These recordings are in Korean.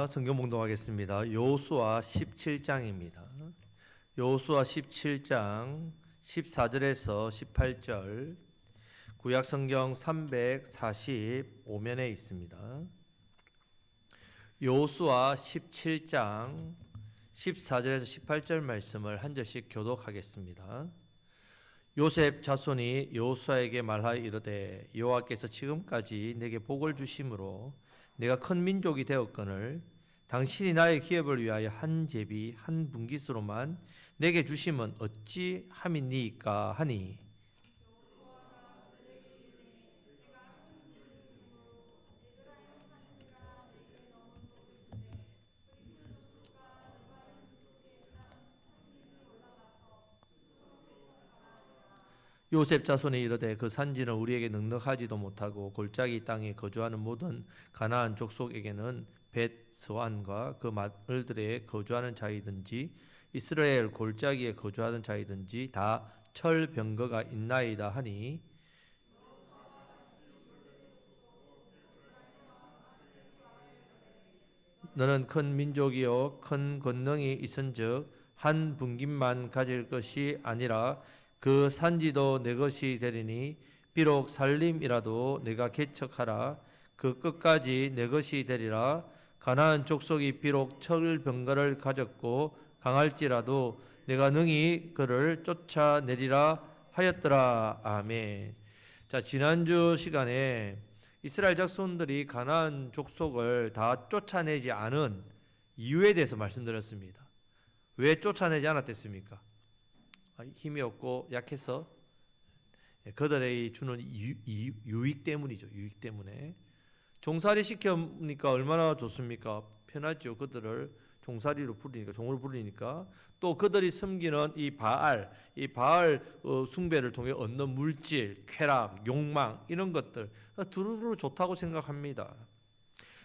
성경 봉독하겠습니다. 여호수아 17장입니다. 여호수아 17장 14절에서 18절 구약 성경 345면에 있습니다. 여호수아 17장 14절에서 18절 말씀을 한 절씩 교독하겠습니다. 요셉 자손이 여호수아에게 말하여 이르되 여호와께서 지금까지 내게 복을 주심으로 내가 큰 민족이 되었거늘 당신이 나의 기업을 위하여 한 제비 한 분깃으로만 내게 주심은 어찌 함이니이까 하니 요셉 자손이 이르되 그 산지는 우리에게 넉넉하지도 못하고 골짜기 땅에 거주하는 모든 가나안 족속에게는 벳스완과 그 마을들에 거주하는 자이든지 이스라엘 골짜기에 거주하는 자이든지 다 철병거가 있나이다 하니 너는 큰 민족이요 큰 권능이 있은즉 한 분깃만 가질 것이 아니라 그 산지도 내 것이 되리니 비록 살림이라도 내가 개척하라 그 끝까지 내 것이 되리라. 가나안 족속이 비록 철병거를 가졌고 강할지라도 내가 능히 그를 쫓아내리라 하였더라. 아멘. 자, 지난주 시간에 이스라엘 자손들이 가나안 족속을 다 쫓아내지 않은 이유에 대해서 말씀드렸습니다. 왜 쫓아내지 않았겠습니까? 힘이 없고 약해서 그들의 주는 유익 때문이죠. 유익 때문에. 종살이 시켜니까 얼마나 좋습니까? 편하죠. 그들을 종살이로 부리니까, 종으로 부리니까. 또 그들이 섬기는 이 바알 숭배를 통해 얻는 물질, 쾌락, 욕망 이런 것들 두루두루 좋다고 생각합니다.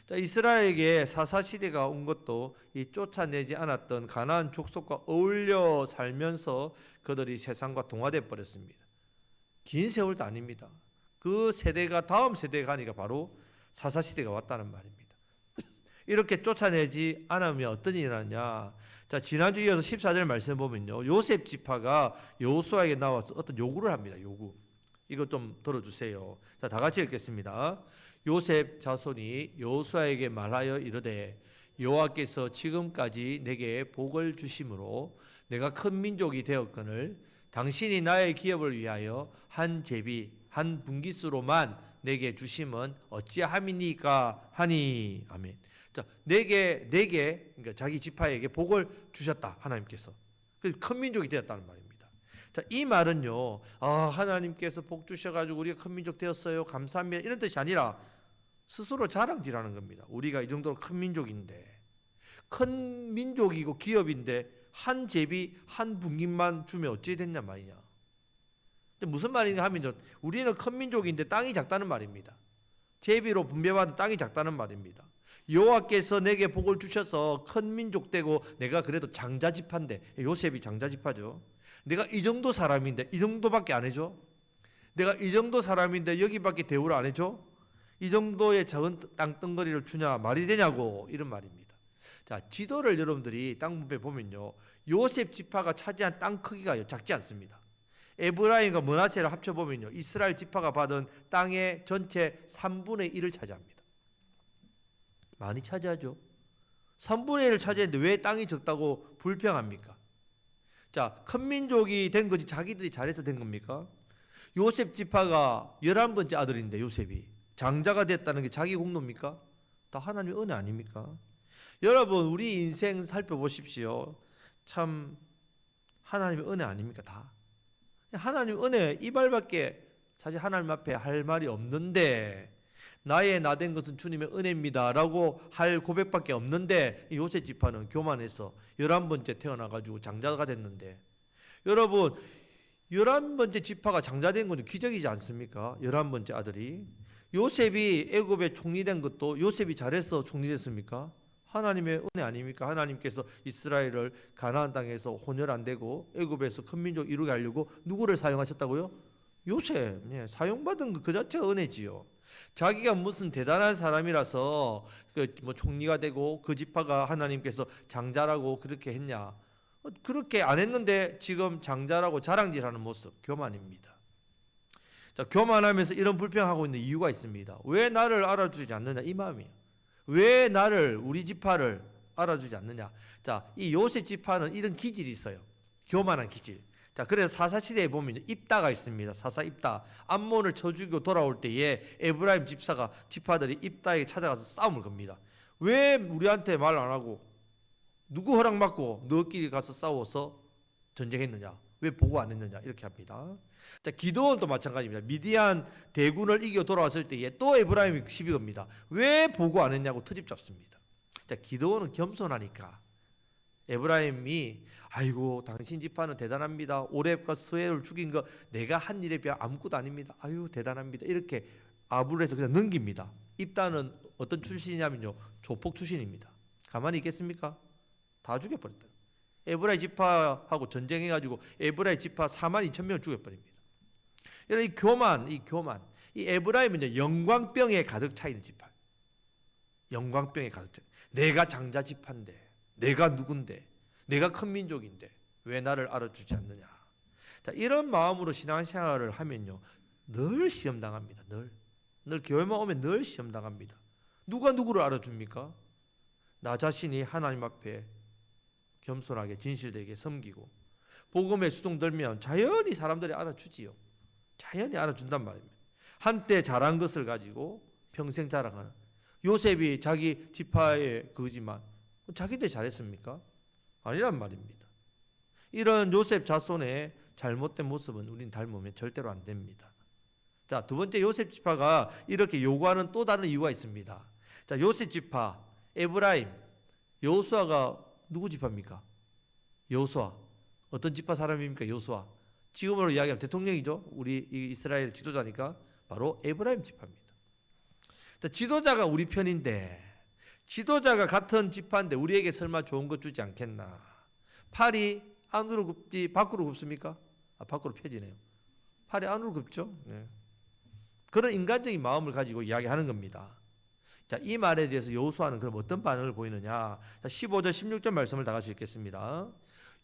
자, 이스라엘에게 사사시대가 온 것도 이 쫓아내지 않았던 가나안 족속과 어울려 살면서 그들이 세상과 동화되어 버렸습니다. 긴 세월도 아닙니다. 그 세대가 다음 세대에 가니까 바로 사사시대가 왔다는 말입니다. 이렇게 쫓아내지 않으면 어떤 일이 일어나냐. 자, 지난주 이어서 14절 말씀 보면요, 요셉 지파가 여호수아에게 나와서 어떤 요구를 합니다. 요구. 이거 좀 들어주세요. 자, 다 같이 읽겠습니다. 요셉 자손이 여호수아에게 말하여 이르되 여호와께서 지금까지 내게 복을 주심으로 내가 큰 민족이 되었거늘 당신이 나의 기업을 위하여 한 제비 한 분깃으로만 내게 주심은 어찌함이니까 하니. 아멘. 자, 내게 그러니까 자기 지파에게 복을 주셨다 하나님께서. 그래서 큰 민족이 되었다는 말입니다. 자, 이 말은요, 하나님께서 복 주셔가지고 우리가 큰 민족 되었어요, 감사합니다, 이런 뜻이 아니라 스스로 자랑질하는 겁니다. 우리가 이 정도로 큰 민족인데, 큰 민족이고 기업인데 한 제비 한 분깃만 주면 어찌 됐냐 말이냐. 근데 무슨 말인가 하면 우리는 큰 민족인데 땅이 작다는 말입니다. 제비로 분배받은 땅이 작다는 말입니다. 여호와께서 내게 복을 주셔서 큰 민족 되고 내가 그래도 장자지파인데, 요셉이 장자지파죠. 내가 이 정도 사람인데 이 정도밖에 안 해줘? 내가 이 정도 사람인데 여기밖에 대우를 안 해줘? 이 정도의 작은 땅덩어리를 주냐 말이 되냐고, 이런 말입니다. 자, 지도를 여러분들이 땅 분배 보면요, 요셉 지파가 차지한 땅 크기가 작지 않습니다. 에브라임과 므낫세를 합쳐보면요, 이스라엘 지파가 받은 땅의 전체 3분의 1을 차지합니다. 많이 차지하죠. 3분의 1을 차지했는데 왜 땅이 적다고 불평합니까? 자, 큰 민족이 된 거지 자기들이 잘해서 된 겁니까? 요셉 지파가 11번째 아들인데 요셉이 장자가 됐다는 게 자기 공로입니까? 다 하나님의 은혜 아닙니까? 여러분, 우리 인생 살펴보십시오. 참 하나님의 은혜 아닙니까? 다 하나님의 은혜, 이 말밖에 사실 하나님 앞에 할 말이 없는데, 나의 나된 것은 주님의 은혜입니다 라고 할 고백밖에 없는데, 요셉 지파는 교만해서 11번째 태어나가지고 장자가 됐는데, 여러분 11번째 지파가 장자된 건 기적이지 않습니까? 11번째 아들이. 요셉이 애굽에 총리된 것도 요셉이 잘해서 총리됐습니까? 하나님의 은혜 아닙니까? 하나님께서 이스라엘을 가나안 땅에서 혼혈 안 되고 애굽에서 큰 민족 이루게 하려고 누구를 사용하셨다고요? 요셉. 사용받은 그 자체가 은혜지요. 자기가 무슨 대단한 사람이라서 뭐 총리가 되고 그 지파가 하나님께서 장자라고 그렇게 했냐? 그렇게 안 했는데 지금 장자라고 자랑질하는 모습, 교만입니다. 자, 교만하면서 이런 불평하고 있는 이유가 있습니다. 왜 나를 알아주지 않느냐 이 마음이에요. 왜 나를 우리 지파를 알아주지 않느냐? 자, 이 요셉 지파는 이런 기질이 있어요. 교만한 기질. 자, 그래서 사사 시대에 보면 입다가 있습니다. 사사 입다. 암몬을 쳐 죽이고 돌아올 때에 에브라임 지파들이 입다에게 찾아가서 싸움을 겁니다. 왜 우리한테 말 안 하고 누구 허락 받고 너끼리 가서 싸워서 전쟁했느냐? 왜 보고 안 했느냐? 이렇게 합니다. 자, 기드온도 마찬가지입니다. 미디안 대군을 이겨 돌아왔을 때에 또 에브라임이 시비 겁니다. 왜 보고 안 했냐고 트집 잡습니다. 자, 기드온은 겸손하니까 에브라임이 아이고 당신 지파는 대단합니다. 오렙과 스웨를 죽인 거 내가 한 일에 비하 아무것도 아닙니다. 아유 대단합니다. 이렇게 아부를 해서 그냥 넘깁니다. 입다는 어떤 출신이냐면요, 조폭 출신입니다. 가만히 있겠습니까? 다 죽여버렸다. 에브라임 지파하고 전쟁해가지고 에브라임 지파 4만 2천 명을 죽여버립니다. 이 교만, 이 에브라임은 영광병에 가득 차 있는 지파. 영광병에 가득 차. 내가 장자 지파인데, 내가 누군데, 내가 큰 민족인데 왜 나를 알아주지 않느냐. 자, 이런 마음으로 신앙생활을 하면요, 늘 시험 당합니다. 늘 교회만 오면 늘 시험 당합니다. 누가 누구를 알아줍니까? 나 자신이 하나님 앞에 겸손하게 진실되게 섬기고 복음에 수동들면 자연히 사람들이 알아주지요. 자연히 알아준단 말입니다. 한때 잘한 것을 가지고 평생 자랑하는 요셉이 자기 지파의 그지만 자기들 잘했습니까? 아니란 말입니다. 이런 요셉 자손의 잘못된 모습은 우린 닮으면 절대로 안 됩니다. 자, 두 번째 요셉 지파가 이렇게 요구하는 또 다른 이유가 있습니다. 자, 요셉 지파, 에브라임, 여호수아가 누구 지파입니까? 여호수아. 어떤 지파 사람입니까? 여호수아. 지금으로 이야기하면 대통령이죠. 우리 이스라엘 지도자니까 바로 에브라임 지파입니다. 자, 지도자가 우리 편인데, 지도자가 같은 지파인데 우리에게 설마 좋은 것 주지 않겠나? 팔이 안으로 굽지 밖으로 굽습니까? 밖으로 펴지네요. 팔이 안으로 굽죠. 네. 그런 인간적인 마음을 가지고 이야기하는 겁니다. 자, 이 말에 대해서 여호수아는 그럼 어떤 반응을 보이느냐? 자, 15절 16절 말씀을 다 같이 읽겠습니다.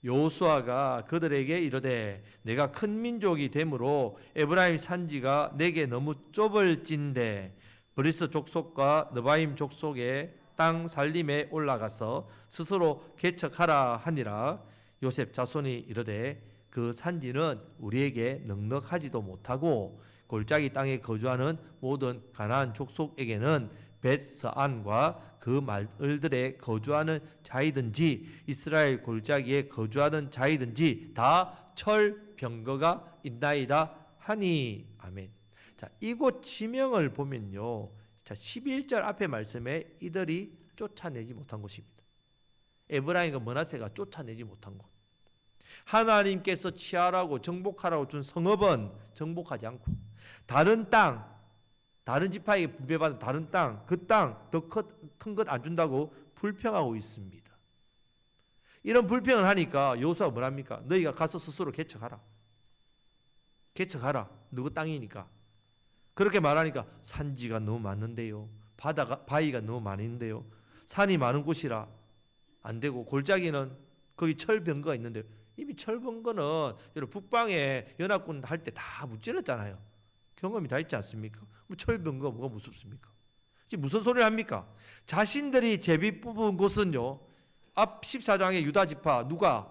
여호수아가 그들에게 이르되 내가 큰 민족이 되므로 에브라임 산지가 내게 너무 좁을진대 브리스 족속과 느바임 족속의 땅 살림에 올라가서 스스로 개척하라 하니라. 요셉 자손이 이르되 그 산지는 우리에게 넉넉하지도 못하고 골짜기 땅에 거주하는 모든 가나안 족속에게는 벳스안과 그 마을들에 거주하는 자이든지 이스라엘 골짜기에 거주하는 자이든지 다 철병거가 있나이다 하니. 아멘. 자, 이곳 지명을 보면요, 자, 11절 앞에 말씀에 이들이 쫓아내지 못한 곳입니다. 에브라임과 므낫세가 쫓아내지 못한 곳. 하나님께서 취하라고 정복하라고 준 성읍은 정복하지 않고 다른 땅, 다른 지파에게 분배받은 다른 땅, 그 땅 더 큰 것 안 준다고 불평하고 있습니다. 이런 불평을 하니까 여호수아가 뭐랍니까? 너희가 가서 스스로 개척하라. 개척하라. 누구 땅이니까. 그렇게 말하니까 산지가 너무 많은데요. 바위가 너무 많은데요. 산이 많은 곳이라 안 되고 골짜기는 거기 철병거가 있는데 이미 철병거는 여러분 북방에 연합군 할 때 다 무찔렀잖아요. 경험이 다 있지 않습니까? 뭐 철병거 뭐가 무섭습니까? 지금 무슨 소리를 합니까? 자신들이 제비 뽑은 곳은요, 앞 14장의 유다 지파 누가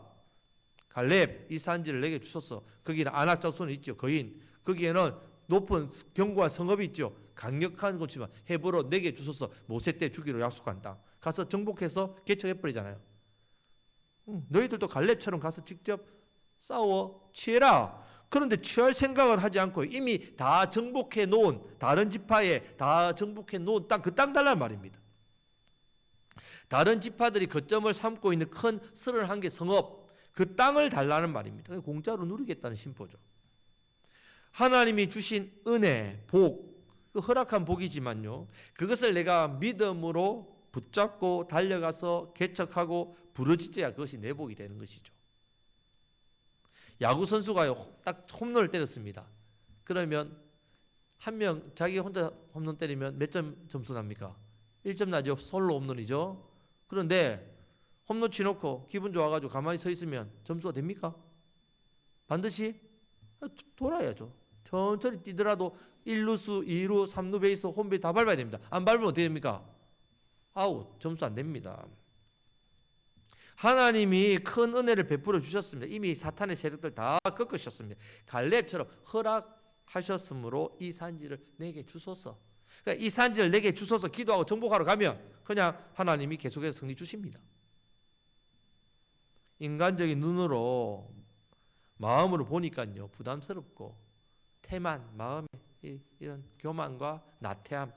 갈렙 이 산지를 내게 주셨어. 거기는 아낙 자손이 있죠. 거인. 거기에는 높은 견고한 성읍이 있죠. 강력한 곳이지만 헤브론 내게 주셔서 모세 때 주기로 약속한 땅 가서 정복해서 개척해버리잖아요. 너희들도 갈렙처럼 가서 직접 싸워 취해라. 그런데 취할 생각을 하지 않고 이미 다 정복해 놓은 다른 지파에 다 정복해 놓은 땅, 그 땅 달라는 말입니다. 다른 지파들이 거점을 삼고 있는 큰 31개 성읍, 그 땅을 달라는 말입니다. 공짜로 누리겠다는 심보죠. 하나님이 주신 은혜, 복, 그 허락한 복이지만요, 그것을 내가 믿음으로 붙잡고 달려가서 개척하고 부르짖어야 그것이 내 복이 되는 것이죠. 야구 선수가 딱 홈런을 때렸습니다. 그러면 한 명 자기 혼자 홈런 때리면 몇 점 점수 납니까? 1점 나죠. 솔로 홈런이죠. 그런데 홈런 치놓고 기분 좋아가지고 가만히 서 있으면 점수가 됩니까? 반드시 돌아야죠. 천천히 뛰더라도 1루수, 2루, 3루 베이스, 홈베이스 다 밟아야 됩니다. 안 밟으면 어떻게 됩니까? 아웃, 점수 안 됩니다. 하나님이 큰 은혜를 베풀어 주셨습니다. 이미 사탄의 세력들 다 꺾으셨습니다. 갈렙처럼 허락하셨으므로 이 산지를 내게 주소서. 그러니까 이 산지를 내게 주소서 기도하고 정복하러 가면 그냥 하나님이 계속해서 승리 주십니다. 인간적인 눈으로 마음으로 보니까요 부담스럽고 태만 마음에 이런 교만과 나태함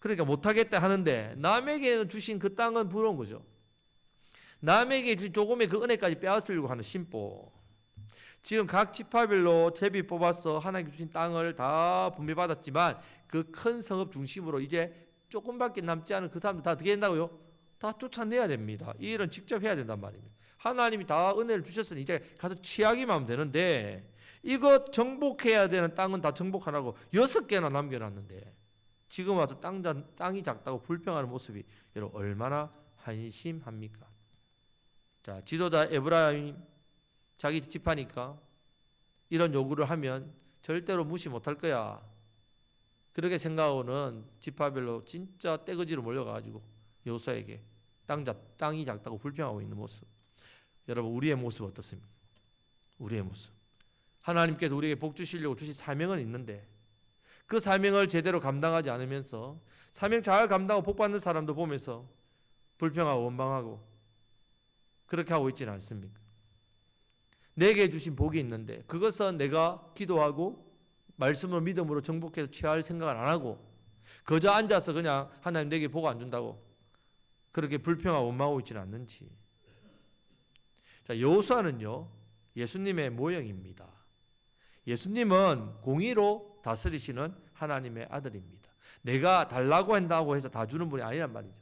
그러니까 못하겠다 하는데 남에게 주신 그 땅은 부러운 거죠. 남에게 주신 조금의 그 은혜까지 빼앗으려고 하는 심보. 지금 각 지파별로 제비 뽑아서 하나님께 주신 땅을 다 분배받았지만 그 큰 성읍 중심으로 이제 조금밖에 남지 않은 그 사람들 다 어떻게 된다고요? 다 쫓아내야 됩니다. 이 일은 직접 해야 된단 말입니다. 하나님이 다 은혜를 주셨으니 이제 가서 취하기만 하면 되는데 이것 정복해야 되는 땅은 다 정복하라고 6개나 남겨놨는데 지금 와서 땅이 작다고 불평하는 모습이 여러분 얼마나 한심합니까? 자, 지도자 에브라임 자기 지파니까 이런 요구를 하면 절대로 무시 못할 거야. 그렇게 생각하고는 지파별로 진짜 떼거지로 몰려가지고 여호수아에게 땅이 작다고 불평하고 있는 모습. 여러분 우리의 모습 어떻습니까? 우리의 모습. 하나님께서 우리에게 복 주시려고 주신 사명은 있는데 그 사명을 제대로 감당하지 않으면서 사명 잘 감당하고 복 받는 사람도 보면서 불평하고 원망하고 그렇게 하고 있지는 않습니까? 내게 주신 복이 있는데 그것은 내가 기도하고 말씀으로 믿음으로 정복해서 취할 생각을 안 하고 그저 앉아서 그냥 하나님 내게 복 안 준다고 그렇게 불평하고 원망하고 있지는 않는지. 자, 여호수아는요 예수님의 모형입니다. 예수님은 공의로 다스리시는 하나님의 아들입니다. 내가 달라고 한다고 해서 다 주는 분이 아니란 말이죠.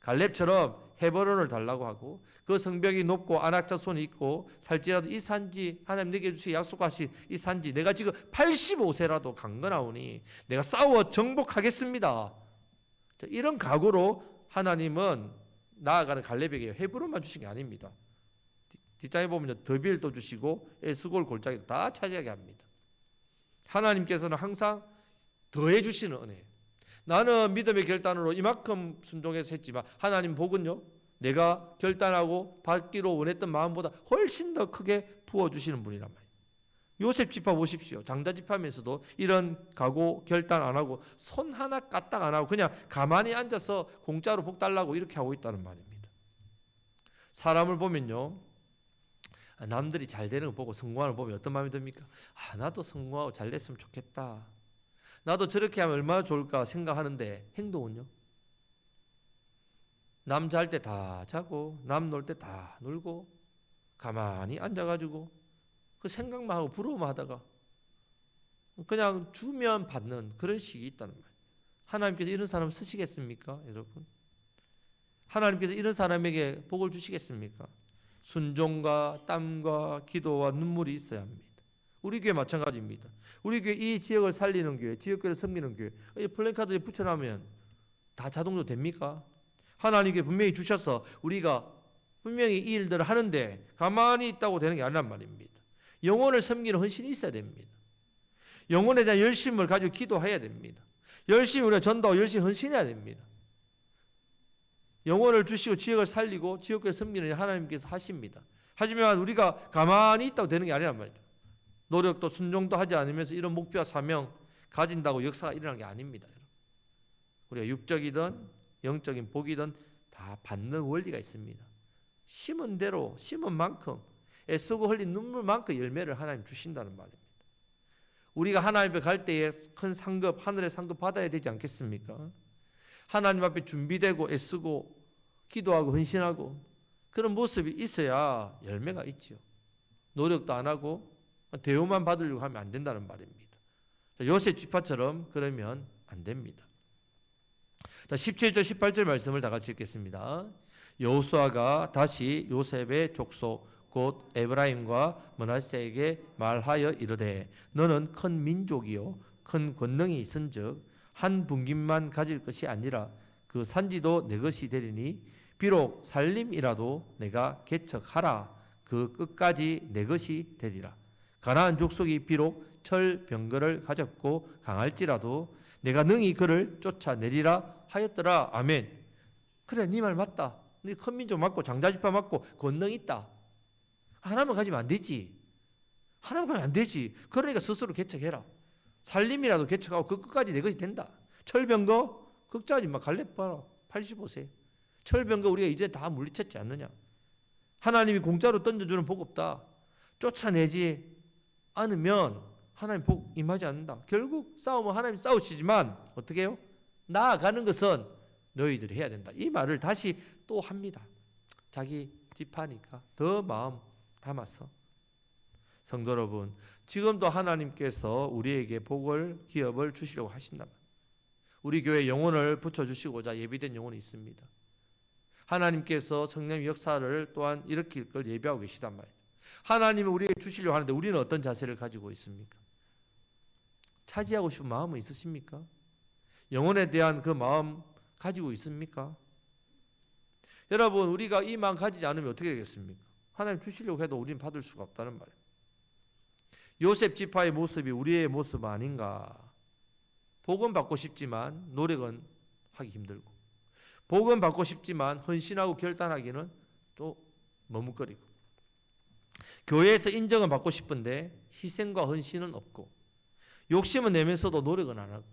갈렙처럼 헤브론을 달라고 하고 그 성벽이 높고 안악자손이 있고 살지라도 이 산지 하나님 내게 주시기 약속하신 이 산지 내가 지금 85세라도 강건하오니 내가 싸워 정복하겠습니다. 이런 각오로 하나님은 나아가는 갈렙에게 헤브론만 주신 게 아닙니다. 뒷장에 보면 더빌도 주시고 에스골 골짜기도 다 차지하게 합니다. 하나님께서는 항상 더해 주시는 은혜. 나는 믿음의 결단으로 이만큼 순종해서 했지만 하나님 복은요 내가 결단하고 받기로 원했던 마음보다 훨씬 더 크게 부어주시는 분이란 말이에요. 요셉 지파 보십시오. 장자 지파면서도 이런 각오 결단 안 하고 손 하나 까딱 안 하고 그냥 가만히 앉아서 공짜로 복 달라고 이렇게 하고 있다는 말입니다. 사람을 보면요 남들이 잘 되는 거 보고 성공하는 거 보면 어떤 마음이 듭니까? 나도 성공하고 잘 됐으면 좋겠다. 나도 저렇게 하면 얼마나 좋을까 생각하는데 행동은요? 남 잘 때 다 자고 남 놀 때 다 놀고 가만히 앉아가지고 그 생각만 하고 부러워만 하다가 그냥 주면 받는 그런 식이 있다는 말이에요. 하나님께서 이런 사람 쓰시겠습니까? 여러분 하나님께서 이런 사람에게 복을 주시겠습니까? 순종과 땀과 기도와 눈물이 있어야 합니다. 우리 교회 마찬가지입니다. 우리 교회 이 지역을 살리는 교회, 지역교회를 섬기는 교회 플래카드에 붙여놓으면 다 자동으로 됩니까? 하나님께 분명히 주셔서 우리가 분명히 이 일들을 하는데 가만히 있다고 되는 게 아니란 말입니다. 영혼을 섬기는 헌신이 있어야 됩니다. 영혼에 대한 열심을 가지고 기도해야 됩니다. 열심히 우리가 전도하고 열심히 헌신해야 됩니다. 영혼을 주시고 지역을 살리고 지역교회 섬기는 하나님께서 하십니다. 하지만 우리가 가만히 있다고 되는 게 아니란 말이죠. 노력도 순종도 하지 않으면서 이런 목표와 사명 가진다고 역사가 일어나는 게 아닙니다. 우리가 육적이든 영적인 복이든 다 받는 원리가 있습니다. 심은 대로 심은 만큼 애쓰고 흘린 눈물만큼 열매를 하나님 주신다는 말입니다. 우리가 하나님 앞에 갈 때에 큰 상급 하늘의 상급 받아야 되지 않겠습니까? 하나님 앞에 준비되고 애쓰고 기도하고 헌신하고 그런 모습이 있어야 열매가 있죠. 노력도 안 하고 대우만 받으려고 하면 안 된다는 말입니다. 요셉 지파처럼 그러면 안 됩니다. 17절 18절 말씀을 다 같이 읽겠습니다. 여호수아가 다시 요셉의 족속 곧 에브라임과 므낫세에게 말하여 이르되 너는 큰 민족이요 큰 권능이 있은즉 한 분깃만 가질 것이 아니라 그 산지도 내 것이 되리니 비록 살림이라도 내가 개척하라 그 끝까지 내 것이 되리라. 가나안 족속이 비록 철병거를 가졌고 강할지라도 내가 능히 그를 쫓아내리라 하였더라. 아멘. 그래, 네 말 맞다. 네 큰 민족 맞고 장자지파 맞고 권능 있다. 하나만 가지면 안 되지. 하나만 가지면 안 되지. 그러니까 스스로 개척해라. 살림이라도 개척하고 그 끝까지 내 것이 된다. 철병거 극자지 막 갈렙 봐라. 85세. 철병거 우리가 이제 다 물리쳤지 않느냐. 하나님이 공짜로 던져주는 복 없다. 쫓아내지 않으면 하나님 복 임하지 않는다. 결국 싸움은 하나님 싸우시지만 어떻게 해요? 나아가는 것은 너희들이 해야 된다. 이 말을 다시 또 합니다. 자기 지파니까 더 마음 담아서. 성도 여러분, 지금도 하나님께서 우리에게 복을 기업을 주시려고 하신다면 우리 교회 영혼을 붙여주시고자 예비된 영혼이 있습니다. 하나님께서 성령의 역사를 또한 일으킬 걸 예비하고 계시단 말이에요. 하나님은 우리에게 주시려고 하는데 우리는 어떤 자세를 가지고 있습니까? 차지하고 싶은 마음은 있으십니까? 영혼에 대한 그 마음 가지고 있습니까? 여러분, 우리가 이 마음 가지지 않으면 어떻게 되겠습니까? 하나님 주시려고 해도 우리는 받을 수가 없다는 말이에요. 요셉 지파의 모습이 우리의 모습 아닌가? 복은 받고 싶지만 노력은 하기 힘들고, 복은 받고 싶지만 헌신하고 결단하기는 또 머뭇거리고, 교회에서 인정은 받고 싶은데 희생과 헌신은 없고, 욕심은 내면서도 노력은 안 하고,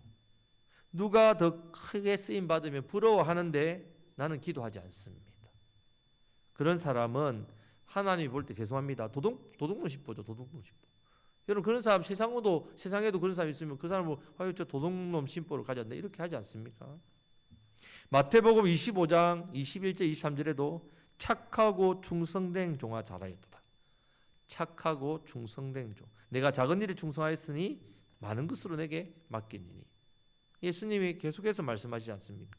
누가 더 크게 쓰임 받으면 부러워하는데 나는 기도하지 않습니다. 그런 사람은 하나님이 볼 때 죄송합니다. 도둑놈 신보죠. 도둑놈 신보. 여러분, 그런 사람 세상에도 그런 사람 있으면 그 사람은 아유 저 도둑놈 신보를 가졌네 이렇게 하지 않습니까? 마태복음 25장 21절 23절에도 착하고 충성된 종아 잘하였도다. 착하고 충성된 종. 내가 작은 일에 충성하였으니 많은 것으로 내게 맡기니니. 예수님이 계속해서 말씀하시지 않습니까?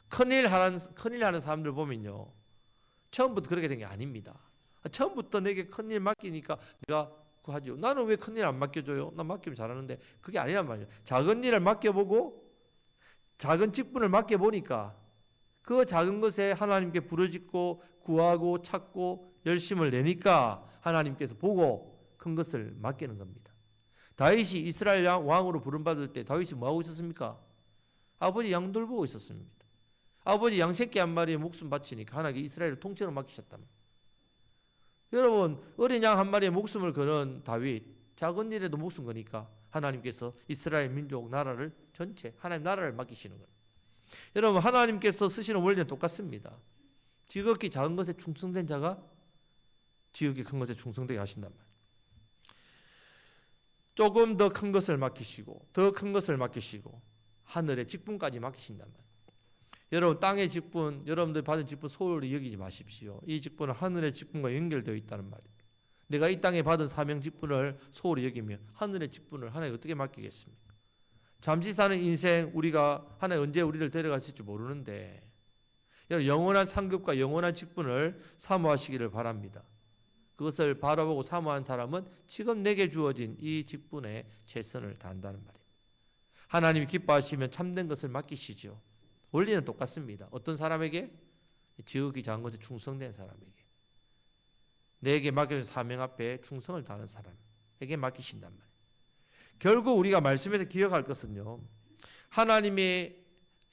큰일 하는 사람들 보면요, 처음부터 그렇게 된 게 아닙니다. 처음부터 내게 큰일 맡기니까 내가 하죠. 나는 왜 큰일 안 맡겨줘요? 나 맡기면 잘하는데. 그게 아니란 말이에요. 작은 일을 맡겨보고 작은 직분을 맡겨보니까 그 작은 것에 하나님께 부르짖고 구하고 찾고 열심을 내니까 하나님께서 보고 큰 것을 맡기는 겁니다. 다윗이 이스라엘 왕으로 부름받을 때 다윗이 뭐하고 있었습니까? 아버지 양 돌보고 있었습니다. 아버지 양 새끼 한 마리에 목숨 바치니까 하나님께 이스라엘을 통째로 맡기셨다. 여러분, 어린 양 한 마리에 목숨을 거는 다윗, 작은 일에도 목숨 거니까 하나님께서 이스라엘 민족 나라를 전체 하나님 나라를 맡기시는 거예요. 여러분, 하나님께서 쓰시는 원리는 똑같습니다. 지극히 작은 것에 충성된 자가 지극히 큰 것에 충성되게 하신단 말이에요. 조금 더 큰 것을 맡기시고 더 큰 것을 맡기시고 하늘의 직분까지 맡기신단 말이에요. 여러분, 땅의 직분, 여러분들 받은 직분 소홀히 여기지 마십시오. 이 직분은 하늘의 직분과 연결되어 있다는 말입니다. 내가 이 땅에 받은 사명 직분을 소홀히 여기면 하늘의 직분을 하나님 어떻게 맡기겠습니까? 잠시 사는 인생 우리가 하나님 언제 우리를 데려가실지 모르는데 영원한 상급과 영원한 직분을 사모하시기를 바랍니다. 그것을 바라보고 사모한 사람은 지금 내게 주어진 이 직분에 최선을 다한다는 말입니다. 하나님이 기뻐하시면 참된 것을 맡기시죠. 원리는 똑같습니다. 어떤 사람에게? 지극히 작은 것에 충성된 사람에게. 내게 맡겨진 사명 앞에 충성을 다하는 사람에게 맡기신단 말이에요. 결국 우리가 말씀에서 기억할 것은요, 하나님이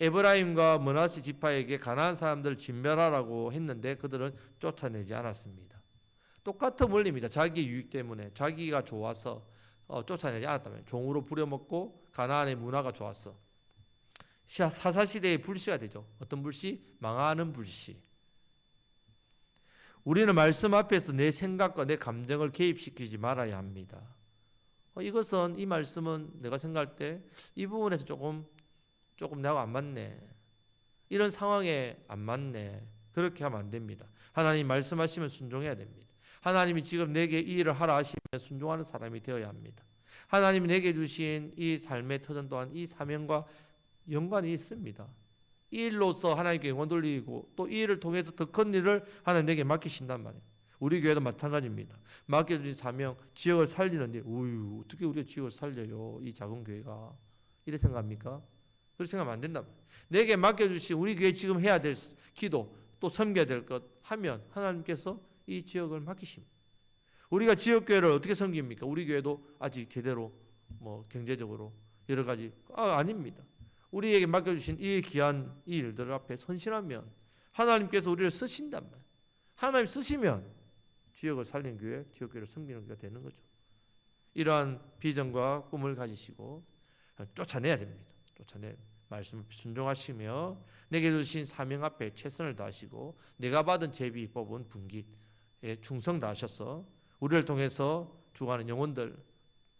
에브라임과 므낫세 지파에게 가나안 사람들을 진멸하라고 했는데 그들은 쫓아내지 않았습니다. 똑같은 원리입니다. 자기 유익 때문에 자기가 좋아서 쫓아내지 않았다면 종으로 부려먹고 가나안의 문화가 좋았어. 사사시대의 불씨가 되죠. 어떤 불씨? 망하는 불씨. 우리는 말씀 앞에서 내 생각과 내 감정을 개입시키지 말아야 합니다. 이것은 이 말씀은 내가 생각할 때 이 부분에서 조금 내가 안 맞네. 이런 상황에 안 맞네. 그렇게 하면 안 됩니다. 하나님 말씀하시면 순종해야 됩니다. 하나님이 지금 내게 이 일을 하라 하시면 순종하는 사람이 되어야 합니다. 하나님이 내게 주신 이 삶의 터전 또한 이 사명과 연관이 있습니다. 이 일로서 하나님께 영광 돌리고 또 이 일을 통해서 더 큰 일을 하나님 내게 맡기신단 말이에요. 우리 교회도 마찬가지입니다. 맡겨주신 사명, 지역을 살리는데, 우유, 어떻게 우리가 지역을 살려요? 이 작은 교회가. 이래 생각합니까? 그렇게 생각하면 안 된다. 내게 맡겨주신 우리 교회 지금 해야 될 기도, 또 섬겨야 될 것 하면 하나님께서 이 지역을 맡기십니다. 우리가 지역교회를 어떻게 섬깁니까? 우리 교회도 아직 제대로 경제적으로 여러 가지 아닙니다. 우리에게 맡겨주신 이 귀한 이 일들 앞에 헌신하면 하나님께서 우리를 쓰신단 말이에요. 하나님 쓰시면 지역을 살린 교회, 지역교회를 섬기는 교회가 되는 거죠. 이러한 비전과 꿈을 가지시고 쫓아내야 됩니다. 말씀을 순종하시며 내게 주신 사명 앞에 최선을 다하시고 내가 받은 제비 뽑은 분깃에 충성 다하셔서 우리를 통해서 죽어가는 영혼들,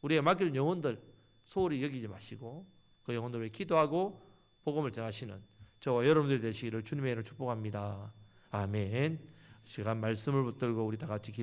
우리가 맡겨준 영혼들 소홀히 여기지 마시고 그 영혼들을 위해 기도하고 복음을 전하시는 저와 여러분들이 되시기를 주님의 이름으로 축복합니다. 아멘. 시간 말씀을 붙들고 우리 다 같이 기도